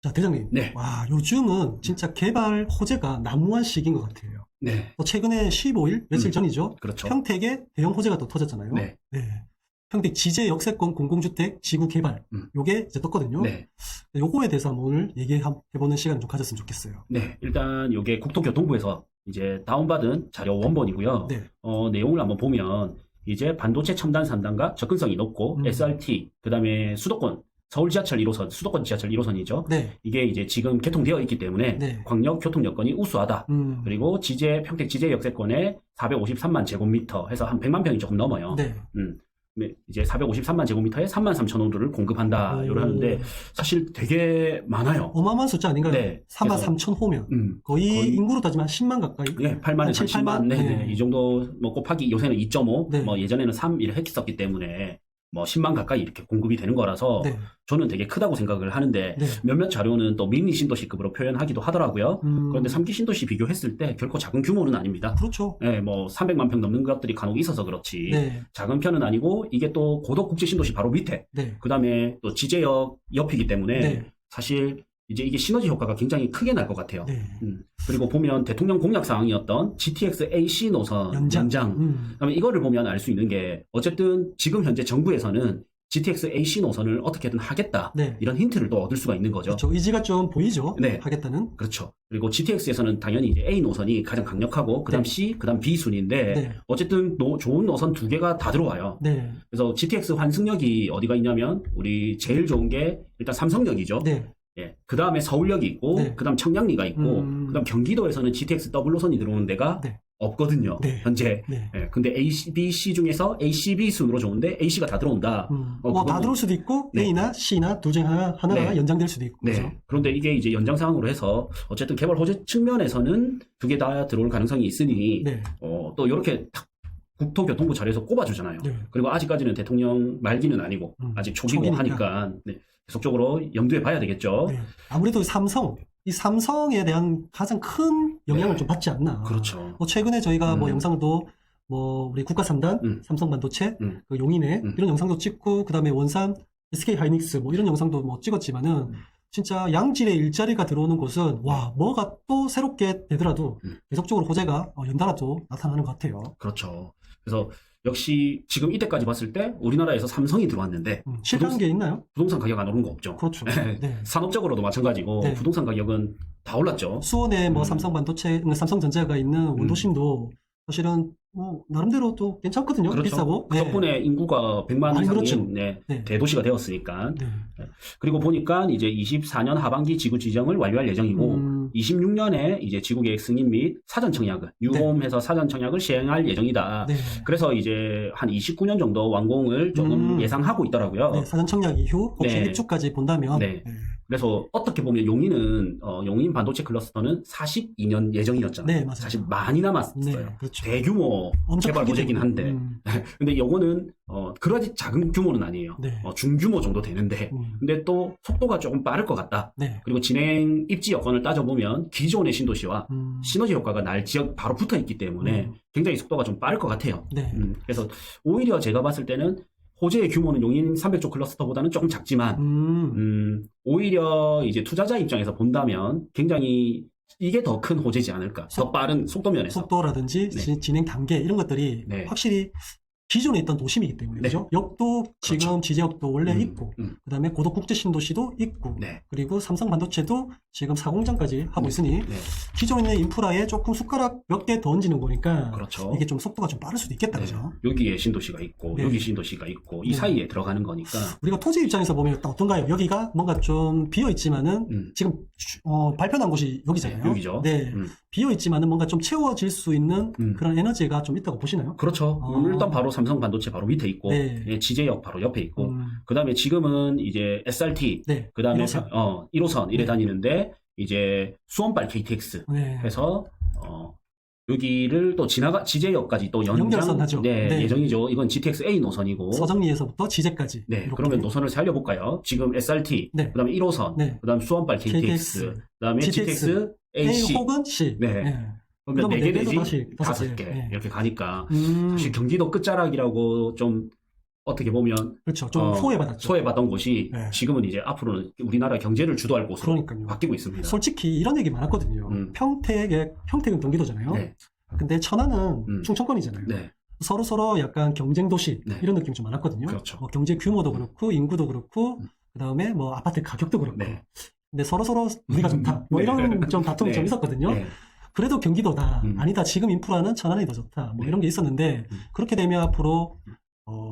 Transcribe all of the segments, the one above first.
자, 대장님. 네. 와, 요즘은 진짜 개발 호재가 난무한 시기인 것 같아요. 네. 또 최근에 15일, 며칠 전이죠. 그렇죠. 평택에 대형 호재가 또 터졌잖아요. 네. 평택 지제 역세권 공공주택 지구 개발. 요게 이제 떴거든요. 네. 요거에 대해서 한번 오늘 얘기해보는 시간을 좀 가졌으면 좋겠어요. 네. 일단 요게 국토교통부에서 이제 다운받은 자료 원본이고요. 네. 내용을 한번 보면 이제 반도체 첨단 산단과 접근성이 높고 SRT, 그다음에 수도권 서울 지하철 1호선, 수도권 지하철 1호선이죠. 네. 이게 이제 지금 개통되어 있기 때문에 네. 광역 교통 여건이 우수하다. 그리고 평택 지제 역세권에 453만 제곱미터 해서 한 100만 평이 조금 넘어요. 네. 네, 이제 453만 제곱미터에 33,000호를 공급한다. 이러 하는데 사실 되게 많아요. 어마어마한 숫자 아닌가요? 네. 43,000호면 거의 인구로 따지면 10만 가까이. 네, 8만에서 10만. 네. 이 정도 뭐 곱하기 요새는 2.5, 네. 뭐 예전에는 3 이렇게 했었기 때문에 뭐 10만 가까이 이렇게 공급이 되는 거라서 네. 저는 되게 크다고 생각을 하는데 네. 몇몇 자료는 또 미니 신도시급으로 표현하기도 하더라고요. 그런데 3기 신도시 비교했을 때 결코 작은 규모는 아닙니다. 그렇죠. 네, 뭐 300만 평 넘는 것들이 간혹 있어서 그렇지 네. 작은 편은 아니고 이게 또 고덕국제 신도시 바로 밑에 네. 그다음에 또 지제역 옆이기 때문에 네. 사실 이제 이게 시너지 효과가 굉장히 크게 날 것 같아요. 네. 그리고 보면 대통령 공약 사항이었던 GTX AC 노선 연장. 그다음에 이거를 보면 알 수 있는 게 어쨌든 지금 현재 정부에서는 GTX AC 노선을 어떻게든 하겠다. 네. 이런 힌트를 또 얻을 수가 있는 거죠. 그렇죠. 의지가 좀 보이죠. 네. 하겠다는. 그렇죠. 그리고 GTX에서는 당연히 이제 A 노선이 가장 강력하고 그다음 네. C, 그다음 B 순인데 네. 어쨌든 좋은 노선 두 개가 다 들어와요. 네. 그래서 GTX 환승역이 어디가 있냐면 우리 제일 좋은 게 일단 삼성역이죠. 네. 예. 그 다음에 서울역이 있고, 네. 그 다음 청량리가 있고, 그 다음 경기도에서는 GTX 더블 노선이 들어오는 데가 네. 없거든요. 네. 현재. 네. 예. 근데 A, B, C 중에서 A, C, B 순으로 좋은데 A씨가 다 들어온다. 다 들어올 수도 있고, 네. A나 C나 둘 중에 하나가 네. 연장될 수도 있고. 네. 그렇죠? 그런데 이게 이제 연장사항으로 해서 어쨌든 개발 호재 측면에서는 두 개 다 들어올 가능성이 있으니, 네. 또 이렇게 국토교통부 자리에서 꼽아주잖아요. 네. 그리고 아직까지는 대통령 말기는 아니고, 아직 초기고 초기니까. 하니까, 네. 계속적으로 염두에 봐야 되겠죠. 네. 아무래도 이 삼성에 대한 가장 큰 영향을 네. 좀 받지 않나. 그렇죠. 뭐 최근에 저희가 뭐 영상도 우리 국가 3단, 삼성 반도체, 그 용인에 이런 영상도 찍고, 그 다음에 원산, SK 하이닉스 뭐 이런 영상도 뭐 찍었지만은, 진짜 양질의 일자리가 들어오는 곳은, 뭐가 또 새롭게 되더라도 계속적으로 호재가 연달아 또 나타나는 것 같아요. 그렇죠. 그래서 역시 지금 이때까지 봤을 때 우리나라에서 삼성이 들어왔는데 실패한 게 있나요? 부동산 가격 안 오른 거 없죠. 그렇죠. 네. 산업적으로도 마찬가지고 네. 부동산 가격은 다 올랐죠. 수원에 뭐 삼성 반도체, 삼성전자가 있는 원도심도 사실은 뭐 나름대로 또 괜찮거든요. 그렇죠. 비싸고. 그 덕분에 인구가 100만 많이 이상인 늘었죠. 네. 대도시가 되었으니까. 네. 그리고 보니까 이제 24년 하반기 지구 지정을 완료할 예정이고 26년에 이제 지구 계획 승인 및 사전 청약을 유홈해서 사전 청약을 시행할 예정이다. 네. 그래서 이제 한 29년 정도 완공을 조금 예상하고 있더라고요. 네, 사전 청약 이후 혹시 네. 입주까지 본다면 네. 그래서 어떻게 보면 용인은 용인 반도체 클러스터는 42년 예정이었잖아요. 네, 맞아요. 사실 많이 남았어요. 네, 그렇죠. 대규모 엄청 개발 크게 호재긴 되고. 한데 근데 요거는 그다지 작은 규모는 아니에요. 네. 중규모 정도 되는데 근데 또 속도가 조금 빠를 것 같다. 네. 그리고 진행 입지 여건을 따져보면 기존의 신도시와 시너지 효과가 날 지역 바로 붙어 있기 때문에 굉장히 속도가 좀 빠를 것 같아요. 네. 그래서 오히려 제가 봤을 때는 호재의 규모는 용인 300조 클러스터보다는 조금 작지만 오히려 이제 투자자 입장에서 본다면 굉장히 이게 더 큰 호재지 않을까. 더 빠른 속도 면에서. 속도라든지 네. 진행 단계 이런 것들이 네. 확실히 기존에 있던 도심이기 때문에 네. 그죠? 역도 지금 그렇죠. 지제역도 원래 있고 그다음에 고덕국제 신도시도 있고 네. 그리고 삼성 반도체도 지금 사공장까지 하고 있으니 네. 기존에 있는 인프라에 조금 숟가락 몇 개 더 얹는 거니까 그렇죠. 이게 좀 속도가 좀 빠를 수도 있겠다. 네. 그죠? 여기에 신도시가 있고 네. 여기 신도시가 있고 이 네. 사이에 들어가는 거니까 우리가 토지 입장에서 보면 어떤가요? 여기가 뭔가 좀 비어 있지만은 지금 발표난 곳이 여기잖아요. 네, 여기죠. 네. 비어 있지만은 뭔가 좀 채워질 수 있는 그런 에너지가 좀 있다고 보시나요? 그렇죠. 일단 바로 삼성 반도체 바로 밑에 있고 네. 예, 지제역 바로 옆에 있고 그다음에 지금은 이제 SRT 네. 그다음에 1호선. 1호선 이래 네. 다니는데 이제 수원발 KTX 네. 해서 여기를 또 지제역까지 또 연결선하죠. 네. 예정이죠. 이건 GTX A 노선이고. 서정리에서부터 지제까지. 네. 이렇게. 그러면 노선을 살려볼까요? 지금 SRT, 네. 그다음에 1호선, 네. 그다음 수원발 KTX, 그다음에 GTX AC. A 혹은 C. 네. 그러면 그러면 4개 네 개도 내지 다시 5개 네. 이렇게 가니까 음. 사실 경기도 끝자락이라고 좀 어떻게 보면 그렇죠. 좀 소외받았죠. 소외받던 곳이 네. 지금은 이제 앞으로는 우리나라 경제를 주도할 곳으로 그러니까요. 바뀌고 있습니다. 솔직히 이런 얘기 많았거든요. 평택은 경기도잖아요. 네. 근데 천안은 충청권이잖아요. 네. 서로 약간 경쟁 도시 네. 이런 느낌이 좀 많았거든요. 그렇죠. 뭐 경제 규모도 그렇고 인구도 그렇고 그다음에 뭐 아파트 가격도 그렇고. 네. 근데 서로 우리가 좋다. 뭐 이런 좀 다툼이 네. 좀 있었거든요. 네. 그래도 경기도다. 아니다. 지금 인프라는 천안이 더 좋다. 뭐 이런 게 있었는데 그렇게 되면 앞으로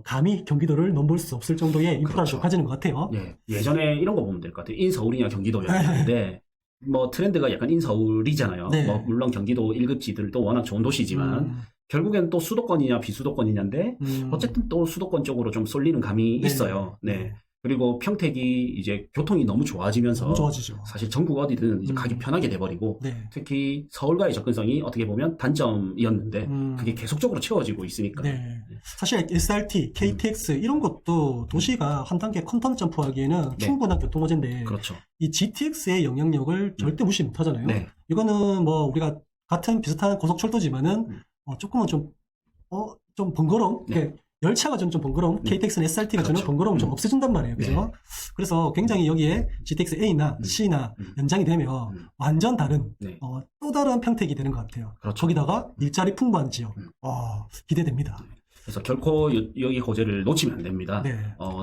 감히 경기도를 넘볼 수 없을 정도의 인프라를 그렇죠. 좀 가지는 것 같아요. 예. 예전에 이런 거 보면 될 것 같아요. 인서울이냐 경기도였는데 뭐 트렌드가 약간 인서울이잖아요. 네. 뭐 물론 경기도 1급지들도 워낙 좋은 도시지만 결국엔 또 수도권이냐 비수도권이냐인데 어쨌든 또 수도권 쪽으로 좀 쏠리는 감이 네. 있어요. 네. 그리고 평택이 이제 교통이 너무 좋아지면서 너무 좋아지죠. 사실 전국 어디든 이제 가기 편하게 돼버리고 네. 특히 서울과의 접근성이 어떻게 보면 단점이었는데 그게 계속적으로 채워지고 있으니까. 네. 사실 SRT, KTX 이런 것도 도시가 한 단계 컨텀 점프하기에는 네. 충분한 교통호재인데 그렇죠. 이 GTX의 영향력을 절대 무시 못하잖아요. 네. 이거는 뭐 우리가 같은 비슷한 고속철도지만은 조금은 좀 번거로움. 네. 열차가 좀 번거로움, KTX나 SRT가 그렇죠. 주는 번거로움 좀 없애준단 말이에요. 그죠? 네. 그래서 굉장히 여기에 GTX A나 C나 연장이 되면 완전 다른, 네. 또 다른 평택이 되는 것 같아요. 그렇죠. 거기다가 일자리 풍부한 지역. 기대됩니다. 그래서 결코 여기 호재를 놓치면 안 됩니다. 네.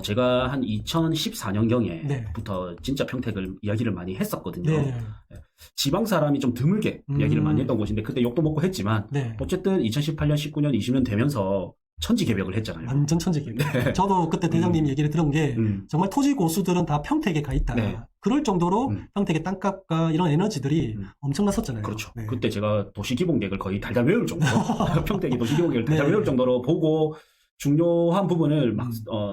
제가 한 2014년경에부터 진짜 평택을 이야기를 많이 했었거든요. 네. 지방 사람이 좀 드물게 이야기를 많이 했던 곳인데 그때 욕도 먹고 했지만 네. 어쨌든 2018년, 19년, 20년 되면서 천지개벽을 했잖아요. 완전 천지개벽. 저도 그때 대장님 얘기를 들은 게 정말 토지 고수들은 다 평택에 가 있다. 네. 그럴 정도로 평택의 땅값과 이런 에너지들이 엄청났었잖아요. 그렇죠. 네. 그때 제가 도시기본계획을 거의 달달 외울 정도, 평택이 도시기본계획을 달달 네. 외울 정도로 보고 중요한 부분을 막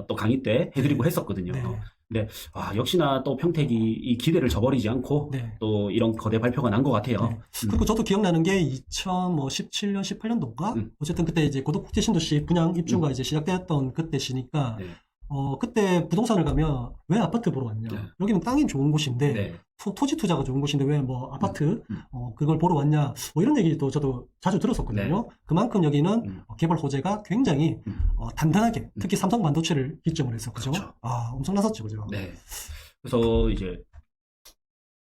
또 강의 때 해드리고 했었거든요. 네. 근데 역시나 또 평택이 이 기대를 저버리지 않고 네. 또 이런 거대 발표가 난 것 같아요. 네. 그리고 저도 기억나는 게 2017년, 18년도인가? 어쨌든 그때 이제 고덕국제 신도시 분양 입주가 이제 시작되었던 그때 시니까 네. 그때 부동산을 가면 왜 아파트 보러 왔냐? 네. 여기는 땅이 좋은 곳인데 네. 토지 투자가 좋은 곳인데 왜 뭐 아파트 그걸 보러 왔냐? 뭐 이런 얘기도 저도 자주 들었었거든요. 네. 그만큼 여기는 개발 호재가 굉장히 단단하게 특히 삼성 반도체를 기점으로 해서 그죠? 그렇죠. 엄청났었죠, 그죠? 네. 그래서 이제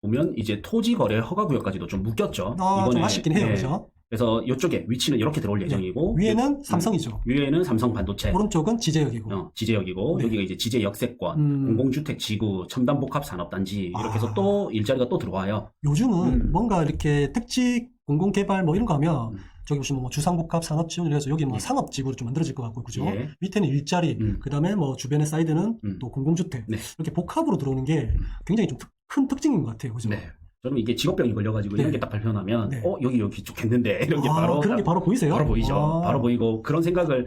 보면 이제 토지 거래 허가 구역까지도 좀 묶였죠. 좀 아쉽긴 해요, 그죠? 그래서 이쪽에 위치는 이렇게 들어올 예정이고 위에는 삼성이죠. 위에는 삼성 반도체, 오른쪽은 지제역이고. 지제역이고 네. 여기가 이제 지제 역세권, 공공주택 지구, 첨단 복합 산업단지 이렇게 해서 또 일자리가 또 들어와요. 요즘은 뭔가 이렇게 택지 공공개발 뭐 이런 거 하면 저기 보시면 뭐 주상복합 산업지원 이래서 여기 뭐 상업지구로 좀 만들어질 것 같고 그죠? 예. 밑에는 일자리, 그다음에 뭐 주변의 사이드는 또 공공주택 네. 이렇게 복합으로 들어오는 게 굉장히 좀 큰 특징인 것 같아요, 그죠? 네. 저는 이게 직업병이 걸려가지고 네. 이런 게 딱 발표나면 네. 여기 좋겠는데 이런 게 바로 그런 게 바로 보이세요? 바로 보이죠. 바로 보이고 그런 생각을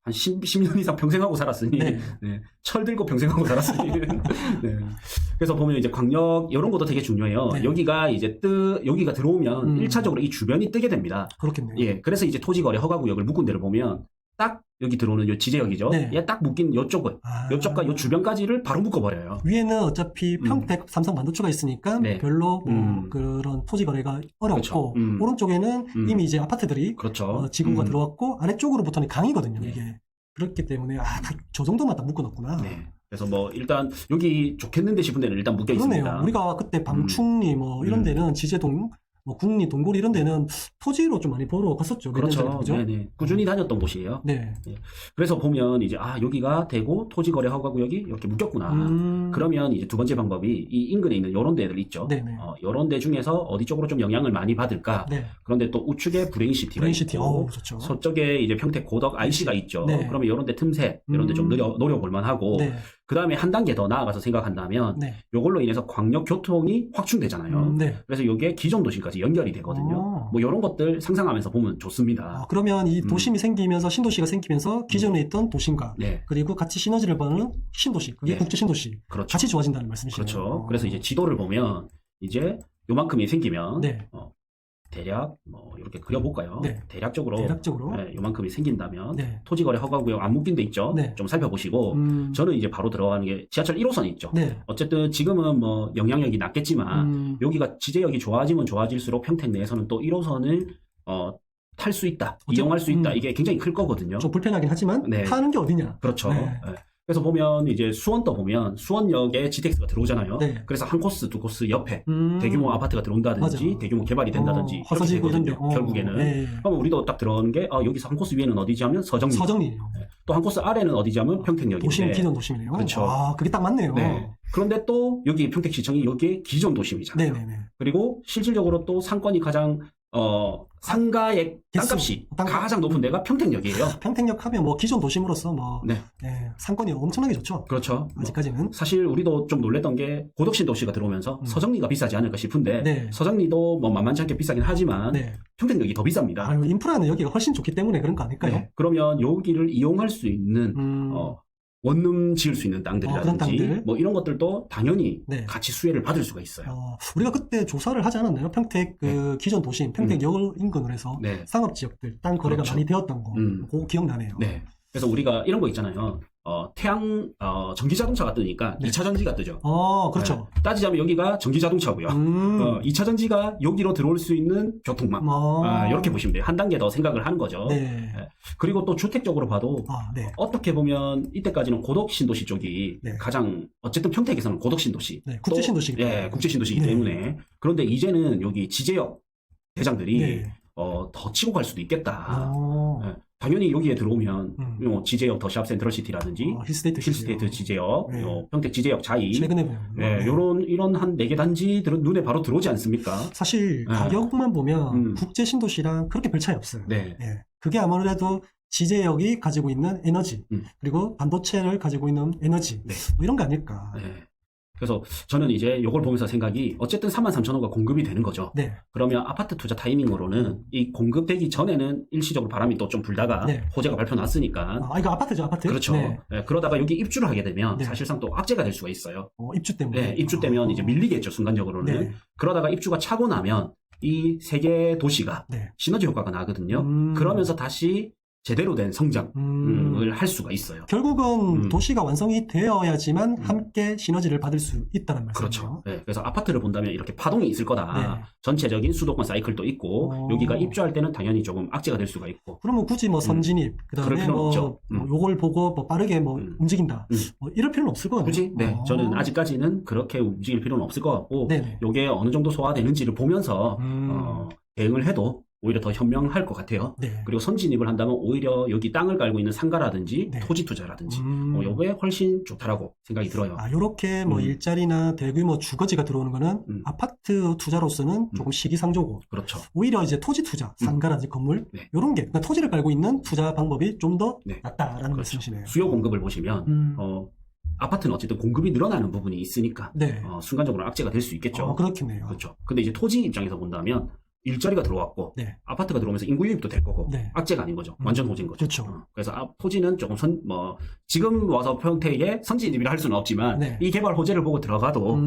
한 10년 이상 평생 하고 살았으니 네. 네. 철 들고 평생 하고 살았으니 네. 그래서 보면 이제 광역 이런 것도 되게 중요해요. 네. 여기가 이제 여기가 들어오면 1차적으로 이 주변이 뜨게 됩니다. 그렇겠네요. 예. 그래서 이제 토지거래 허가구역을 묶은 데를 보면 딱 여기 들어오는 요 지제역이죠. 네. 얘 딱 묶인 요쪽을 요쪽과 요 주변까지를 바로 묶어버려요. 위에는 어차피 평택 삼성 반도체가 있으니까 네. 별로 그런 토지 거래가 어렵고 그렇죠. 오른쪽에는 이미 이제 아파트들이 그렇죠. 지구가 들어왔고 아래쪽으로부터는 강이거든요. 네. 이게 그렇기 때문에 저 정도만 다 묶어놨구나. 네. 그래서 뭐 일단 여기 좋겠는데 싶은 데는 일단 묶여 있습니다. 그러네요. 우리가 그때 방충리 뭐 이런 데는 지제동, 뭐 국리, 동굴 이런 데는 토지로 좀 많이 보러 갔었죠. 몇 년 전에, 그렇죠. 그죠? 네네. 꾸준히 다녔던 곳이에요. 네. 그래서 보면 이제 여기가 되고 토지거래 허가구역이 이렇게 묶였구나. 그러면 이제 두 번째 방법이 이 인근에 있는 요런 데들 있죠. 네네. 요런 데 중에서 어디 쪽으로 좀 영향을 많이 받을까. 네. 그런데 또 우측에 브레인시티가 브레인시티, 있고 좋죠. 서쪽에 이제 평택 고덕 IC가 있죠. 네. 그러면 요런 데 틈새 이런 데 좀 노려볼 만하고 네. 그 다음에 한 단계 더 나아가서 생각한다면 네. 요걸로 인해서 광역 교통이 확충되잖아요. 네. 그래서 요게 기존 도심까지 연결이 되거든요. 뭐 이런 것들 상상하면서 보면 좋습니다. 그러면 이 도심이 생기면서 신도시가 생기면서 기존에 있던 도심과 네. 그리고 같이 시너지를 보는 신도시, 그게 네. 국제 신도시 그렇죠. 같이 좋아진다는 말씀이시네요. 그렇죠. 그래서 이제 지도를 보면 이제 요만큼이 생기면 네. 대략 뭐 이렇게 그려볼까요? 네. 대략적으로 네, 요만큼이 생긴다면 네. 토지거래 허가구역 안 묶인 데 있죠. 네. 좀 살펴보시고 저는 이제 바로 들어가는 게 지하철 1호선이 있죠. 네. 어쨌든 지금은 뭐 영향력이 낮겠지만 여기가 지제역이 좋아지면 좋아질수록 평택 내에서는 또 1호선을 탈 수 있다, 어째- 이용할 수 있다, 이게 굉장히 클 거거든요. 좀 불편하긴 하지만 네. 타는 게 어디냐. 그렇죠. 네. 예. 그래서 보면 이제 수원도 보면 수원역에 GTX가 들어오잖아요. 네. 그래서 한 코스, 두 코스 옆에 대규모 아파트가 들어온다든지 맞아. 대규모 개발이 된다든지 화서지구 이렇게 이런데 되거든요. 결국에는. 네. 그러면 우리도 딱 들어오는 게 여기서 한 코스 위에는 어디지 하면 서정리. 서정리예요. 또 한 코스 아래는 어디지 하면 평택역인데. 도심 기존 도심이네요. 그렇죠. 아, 그게 딱 맞네요. 네. 그런데 또 여기 평택시청이 여기에 기존 도심이잖아요. 네네네. 그리고 실질적으로 또 상권이 가장 상가의 개수, 땅값이 땅값. 가장 높은 데가 평택역이에요. 평택역 하면 뭐 기존 도심으로서 뭐 네. 상권이 엄청나게 좋죠. 그렇죠. 아직까지는. 사실 우리도 좀 놀랬던 게 고덕신도시가 들어오면서 서정리가 비싸지 않을까 싶은데 네. 서정리도 뭐 만만치 않게 비싸긴 하지만 네. 평택역이 더 비쌉니다. 아유, 인프라는 여기가 훨씬 좋기 때문에 그런 거 아닐까요? 네. 그러면 여기를 이용할 수 있는 원룸 지을 수 있는 그런 땅들이라든지 땅들. 뭐 이런 것들도 당연히 네. 같이 수혜를 받을 수가 있어요. 우리가 그때 조사를 하지 않았나요? 평택 기존 도심, 평택역 인근으로 해서 네. 상업지역들 땅 거래가 그렇죠. 많이 되었던 거 그거 기억나네요. 네. 그래서 우리가 이런 거 있잖아요. 전기자동차가 뜨니까 네. 2차 전지가 뜨죠. 그렇죠. 네. 따지자면 여기가 전기자동차고요. 2차 전지가 여기로 들어올 수 있는 교통망. 이렇게 보시면 돼요. 한 단계 더 생각을 하는 거죠. 네. 네. 그리고 또 주택적으로 봐도 네. 어떻게 보면 이때까지는 고덕신도시 쪽이 네. 가장 어쨌든 평택에서는 고덕신도시. 네, 국제신도시이기 때문에. 예, 국제신도시이기 네. 때문에. 그런데 이제는 여기 지제역 대장들이 네. 더 치고 갈 수도 있겠다. 어. 예, 당연히 여기에 들어오면 지제역 더샵 센트럴시티라든지 힐스테이트 지제역, 네. 평택 지제역 자이, 최근에 보면. 네, 이런 한 4개 단지들은 눈에 바로 들어오지 않습니까? 사실 네. 가격만 보면 국제신도시랑 그렇게 별 차이 없어요. 네. 예. 그게 아무래도 지제역이 가지고 있는 에너지 그리고 반도체를 가지고 있는 에너지 네. 뭐 이런 거 아닐까. 네. 그래서 저는 이제 이걸 보면서 생각이 어쨌든 33,000호가 공급이 되는 거죠. 네. 그러면 아파트 투자 타이밍으로는 이 공급되기 전에는 일시적으로 바람이 또 좀 불다가 네. 호재가 발표 났으니까. 이거 아파트죠, 아파트. 그렇죠. 네. 네, 그러다가 여기 입주를 하게 되면 네. 사실상 또 악재가 될 수가 있어요. 입주 때문에. 네, 입주되면 이제 밀리겠죠, 순간적으로는. 네. 그러다가 입주가 차고 나면 이 세 개 도시가 네. 시너지 효과가 나거든요. 그러면서 다시 제대로 된 성장을 할 수가 있어요. 결국은 도시가 완성이 되어야지만 함께 시너지를 받을 수 있다는 말씀이죠. 그렇죠. 네, 그래서 아파트를 본다면 이렇게 파동이 있을 거다. 네. 전체적인 수도권 사이클도 있고 여기가 입주할 때는 당연히 조금 악재가 될 수가 있고. 그러면 굳이 뭐 선진입 그럴 그다음에 필요는 없죠. 요걸 보고 뭐 빠르게 뭐 움직인다. 뭐 이럴 필요는 없을 것 같아요. 굳이 저는 아직까지는 그렇게 움직일 필요는 없을 것 같고 네네. 요게 어느 정도 소화되는지를 보면서 대응을 해도 오히려 더 현명할 것 같아요. 네. 그리고 선진입을 한다면 오히려 여기 땅을 깔고 있는 상가라든지 네. 토지 투자라든지 요게 훨씬 좋다라고 생각이 들어요. 요렇게 뭐 일자리나 대규모 주거지가 들어오는 거는 아파트 투자로서는 조금 시기상조고. 그렇죠. 오히려 이제 토지 투자, 상가라든지 건물 네. 요런 게 그러니까 토지를 깔고 있는 투자 방법이 좀 더 네. 낫다라는 그렇죠. 말씀이시네요. 수요 공급을 보시면 아파트는 어쨌든 공급이 늘어나는 부분이 있으니까 네. 순간적으로 악재가 될 수 있겠죠. 그렇겠네요. 그렇죠. 근데 이제 토지 입장에서 본다면 일자리가 들어왔고 네. 아파트가 들어오면서 인구 유입도 될 거고 네. 악재가 아닌 거죠. 완전 호재인 거죠. 그렇죠. 그래서 토지는 조금 지금 와서 평택에 선진입이라 할 수는 없지만 네. 이 개발 호재를 보고 들어가도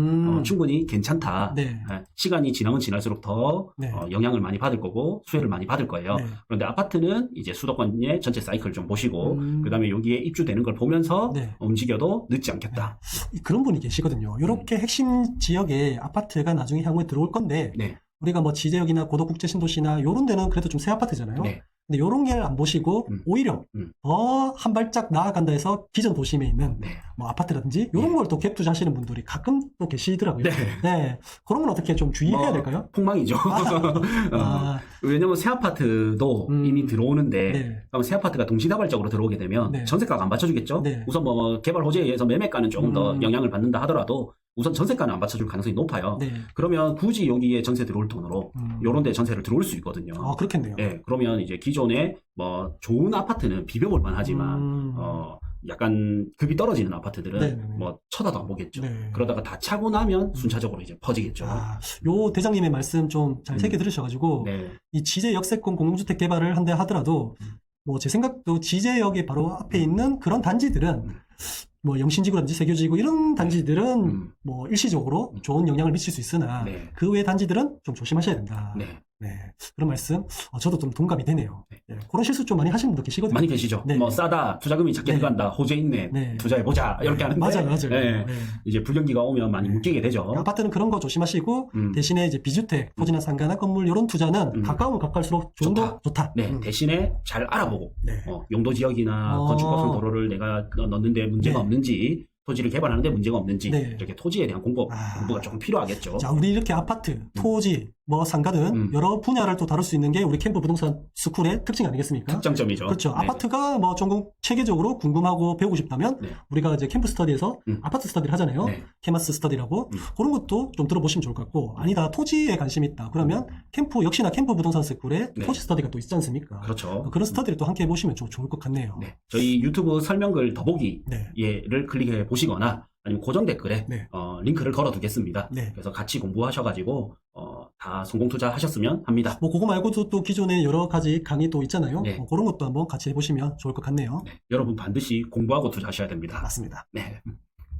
충분히 괜찮다. 네. 시간이 지나면 지날수록 더 네. 영향을 많이 받을 거고 수혜를 많이 받을 거예요. 네. 그런데 아파트는 이제 수도권의 전체 사이클을 좀 보시고 그다음에 여기에 입주되는 걸 보면서 네. 움직여도 늦지 않겠다. 그런 분이 계시거든요. 이렇게 핵심 지역에 아파트가 나중에 향후에 들어올 건데 네. 우리가 뭐 지제역이나 고덕국제신도시나 요런 데는 그래도 좀 새 아파트잖아요. 네. 근데 요런 게 안 보시고 오히려 더 한 발짝 나아간다 해서 기존 도심에 있는 네. 뭐 아파트라든지 요런 걸 또 갭 투자하시는 분들이 가끔 또 계시더라고요. 네. 네. 그런 건 어떻게 좀 주의해야 될까요? 폭망이죠. 왜냐면 새 아파트도 이미 들어오는데 네. 그럼 새 아파트가 동시다발적으로 들어오게 되면 네. 전세가가 안 받쳐주겠죠. 네. 우선 뭐 개발 호재에 의해서 매매가는 조금 더 영향을 받는다 하더라도 우선 전세가는 안 받쳐줄 가능성이 높아요. 네. 그러면 굳이 여기에 전세 들어올 돈으로 요런 데 전세를 들어올 수 있거든요. 그렇겠네요. 예, 그러면 이제 기존에 뭐 좋은 아파트는 비벼볼 만하지만 약간 급이 떨어지는 아파트들은 네네네. 뭐 쳐다도 안 보겠죠. 네. 그러다가 다 차고 나면 순차적으로 이제 퍼지겠죠. 요 대장님의 말씀 좀 잘 새겨 들으셔가지고 네. 이 지제 역세권 공동주택 개발을 한다 하더라도 뭐 제 생각도 지제역의 바로 앞에 있는 그런 단지들은 뭐 영신지구라든지 세교지구 이런 단지들은 뭐 일시적으로 좋은 영향을 미칠 수 있으나 네. 그 외 단지들은 좀 조심하셔야 된다. 네. 네. 그런 말씀, 저도 좀 동감이 되네요. 네. 예, 그런 실수 좀 많이 하시는 분도 계시거든요. 많이 계시죠. 네. 뭐 싸다, 투자금이 작게 네. 들어간다, 호재 있네, 네. 투자해보자 이렇게 하는데 맞아요. 네. 네. 이제 불경기가 오면 많이 네. 묶이게 되죠. 아파트는 그런 거 조심하시고 대신에 이제 비주택, 토지나 상가나 건물 이런 투자는 가까우면 가까울수록 좀 더 좋다. 네, 대신에 잘 알아보고 네. 용도 지역이나 건축법상 도로를 내가 넣는데 문제가 네. 없는지, 토지를 개발하는데 문제가 없는지 네. 이렇게 토지에 대한 공부가 조금 필요하겠죠. 자, 우리 이렇게 아파트, 토지, 뭐 상가 등 여러 분야를 또 다룰 수 있는 게 우리 캠프 부동산 스쿨의 특징 아니겠습니까? 특장점이죠. 그렇죠. 네. 아파트가 뭐 전국 체계적으로 궁금하고 배우고 싶다면 네. 우리가 이제 캠프 스터디에서 아파트 스터디를 하잖아요. 네. 케마스 스터디라고 그런 것도 좀 들어보시면 좋을 것 같고, 아니다 토지에 관심 있다 그러면 캠프, 역시나 캠프 부동산 스쿨에 네. 토지 스터디가 또 있지 않습니까? 그렇죠. 그런 스터디를 또 함께 해보시면 좀 좋을 것 같네요. 네. 저희 유튜브 설명글 더보기 네. 를 클릭해 보시거나 아니면 고정 댓글에 네. 링크를 걸어 두겠습니다. 네. 그래서 같이 공부하셔가지고 다 성공 투자하셨으면 합니다. 뭐 그거 말고도 또 기존에 여러 가지 강의도 있잖아요. 네. 그런 것도 한번 같이 해보시면 좋을 것 같네요. 네. 여러분 반드시 공부하고 투자하셔야 됩니다. 맞습니다. 네.